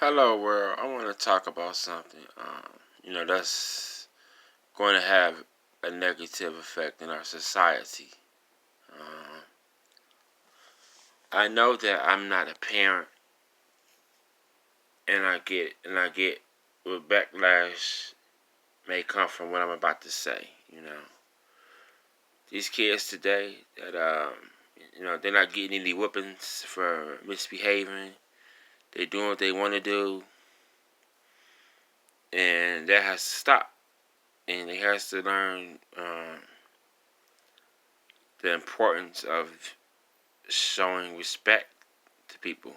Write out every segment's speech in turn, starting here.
Hello, world. I want to talk about something, that's going to have a negative effect in our society. Um, I know that I'm not a parent, and I get what backlash may come from what I'm about to say. These kids today that they're not getting any whoopings for misbehaving. They're doing what they want to do, and that has to stop. And they has to learn. The importance of showing respect to people.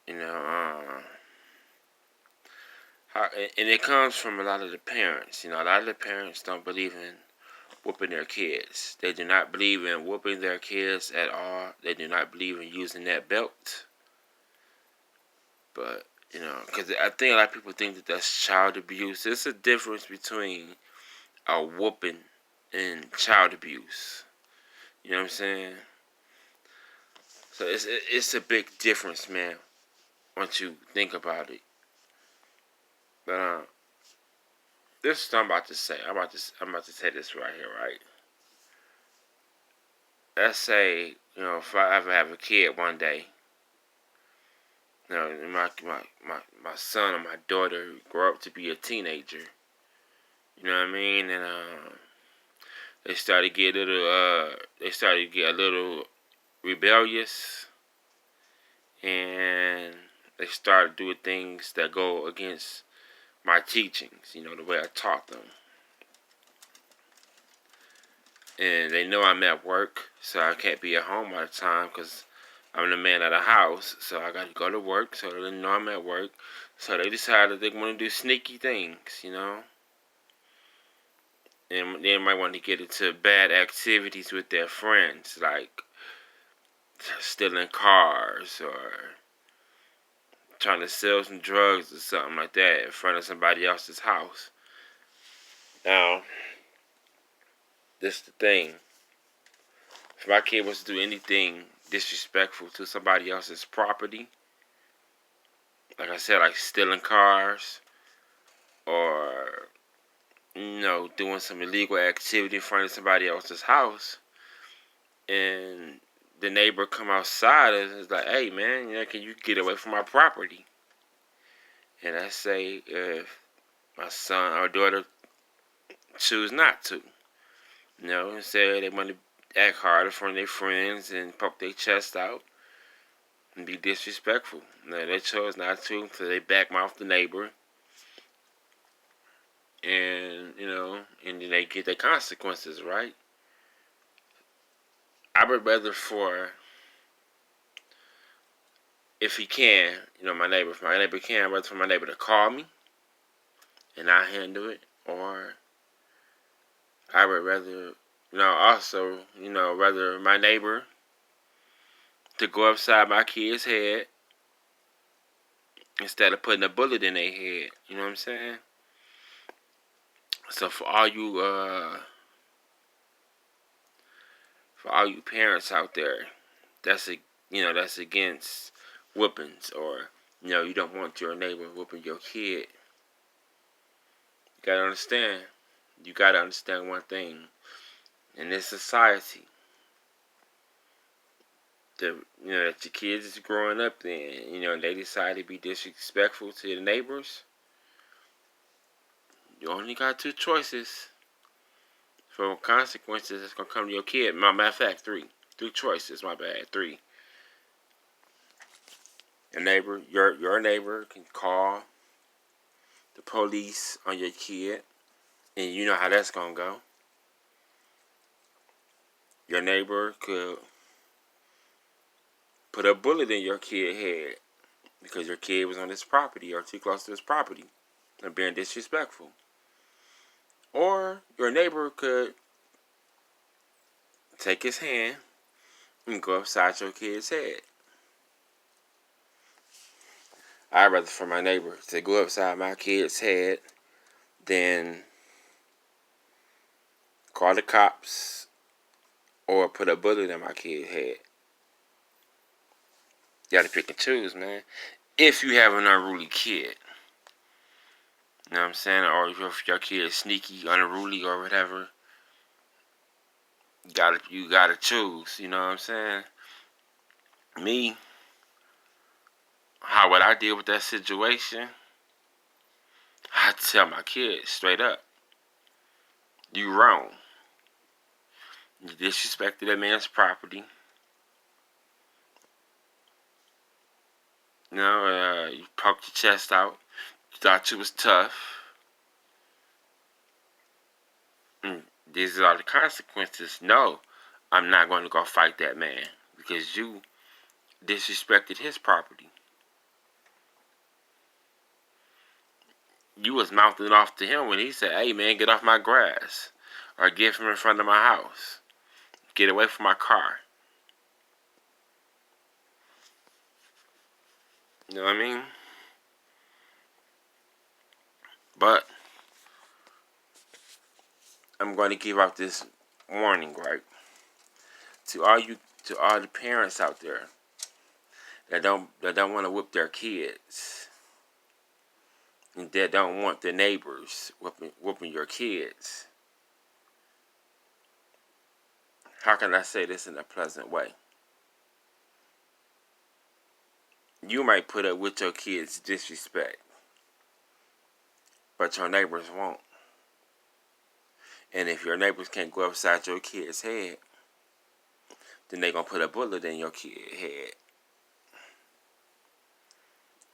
You know, and it comes from a lot of the parents. A lot of the parents don't believe in whooping their kids. They do not believe in whooping their kids at all. They do not believe in using that belt. But because I think a lot of people think that that's child abuse. There's a difference between a whooping and child abuse. You know what I'm saying? So it's a big difference, man. Once you think about it. But this is what I'm about to say. I'm about to say this right here, right? Let's say, if I ever have a kid one day, my son or my daughter grow up to be a teenager. You know what I mean? And they started to get a little rebellious, and they started doing things that go against my teachings. The way I taught them. And they know I'm at work, so I can't be at home all the time because I'm the man of the house. So I got to go to work, so they know I'm at work. So they decided they want to do sneaky things, and they might want to get into bad activities with their friends, like stealing cars or trying to sell some drugs or something like that in front of somebody else's house. Now, this is the thing. If my kid was to do anything disrespectful to somebody else's property, like I said, like stealing cars or doing some illegal activity in front of somebody else's house, and the neighbor come outside and is like, "Hey, man, can you get away from my property?" And I say, if my son or daughter choose not to, and say they want to act hard in front of their friends and poke their chest out and be disrespectful. Now, they chose not to, so they backmouth the neighbor, and and then they get their consequences, right? I would rather if he can, if my neighbor can, I'd rather for my neighbor to call me and I handle it, or I would rather, also, rather my neighbor to go upside my kid's head instead of putting a bullet in their head. You know what I'm saying? So for all you parents out there, that's against whoopings, or you don't want your neighbor whooping your kid. You gotta understand one thing. In this society, that your kids is growing up in, they decide to be disrespectful to the neighbors. You only got two choices for consequences that's gonna come to your kid. Matter of fact, three choices. My bad, three. Your neighbor can call the police on your kid, and you know how that's gonna go. Your neighbor could put a bullet in your kid's head because your kid was on this property or too close to this property and being disrespectful. Or your neighbor could take his hand and go upside your kid's head. I'd rather for my neighbor to go upside my kid's head than call the cops or put a bullet in my kid's head. You gotta pick and choose, man. if you have an unruly kid. You know what I'm saying? Or if your kid is sneaky, unruly, or whatever, you gotta choose. You know what I'm saying? Me, how would I deal with that situation? I tell my kid straight up, you wrong. You disrespected that man's property. You know, you poked your chest out. You thought you was tough. And these are the consequences. No, I'm not going to go fight that man because you disrespected his property. You was mouthing off to him when he said, "Hey man, get off my grass," or "Get from in front of my house. Get away from my car." You know what I mean? But I'm going to give out this warning, right? To all the parents out there that don't want to whip their kids, and that don't want the neighbors whooping your kids. How can I say this in a pleasant way? You might put up with your kids' disrespect, but your neighbors won't. And if your neighbors can't go upside your kid's head, then they gonna put a bullet in your kid's head.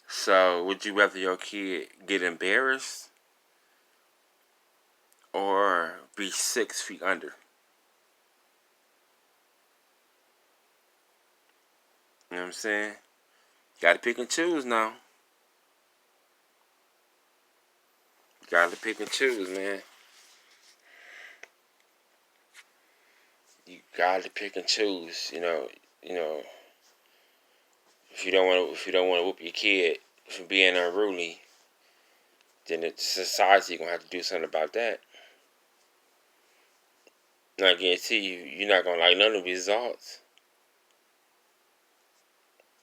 So would you rather your kid get embarrassed or be 6 feet under? You know what I'm saying? Gotta pick and choose now. Gotta pick and choose, man. You gotta pick and choose. You know. If you don't want to whoop your kid for being unruly, then the society gonna have to do something about that. And I guarantee you, you're not gonna like none of the results.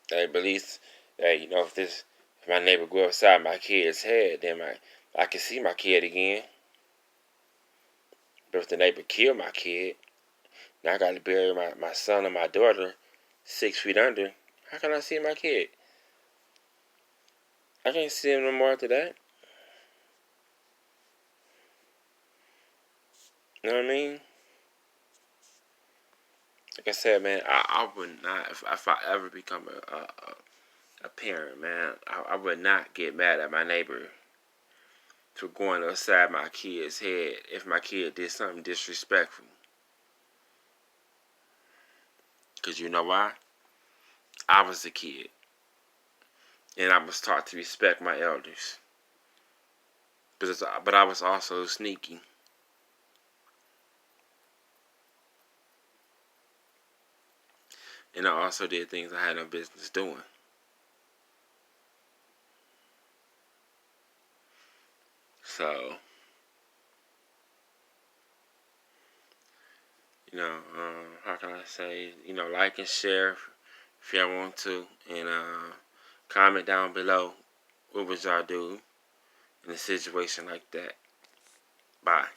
Hey, but at least, hey, if my neighbor go upside my kid's head, then I can see my kid again. But if the neighbor kill my kid, now I got to bury my son and my daughter 6 feet under. How can I see my kid? I can't see him no more after that. You know what I mean? Like I said, man, I would not, if I ever become a parent, man, I would not get mad at my neighbor for going upside my kid's head if my kid did something disrespectful. Because you know why? I was a kid. And I was taught to respect my elders. But I was also sneaky. And I also did things I had no business doing. So, how can I say? Like and share if y'all want to. And comment down below what would y'all do in a situation like that. Bye.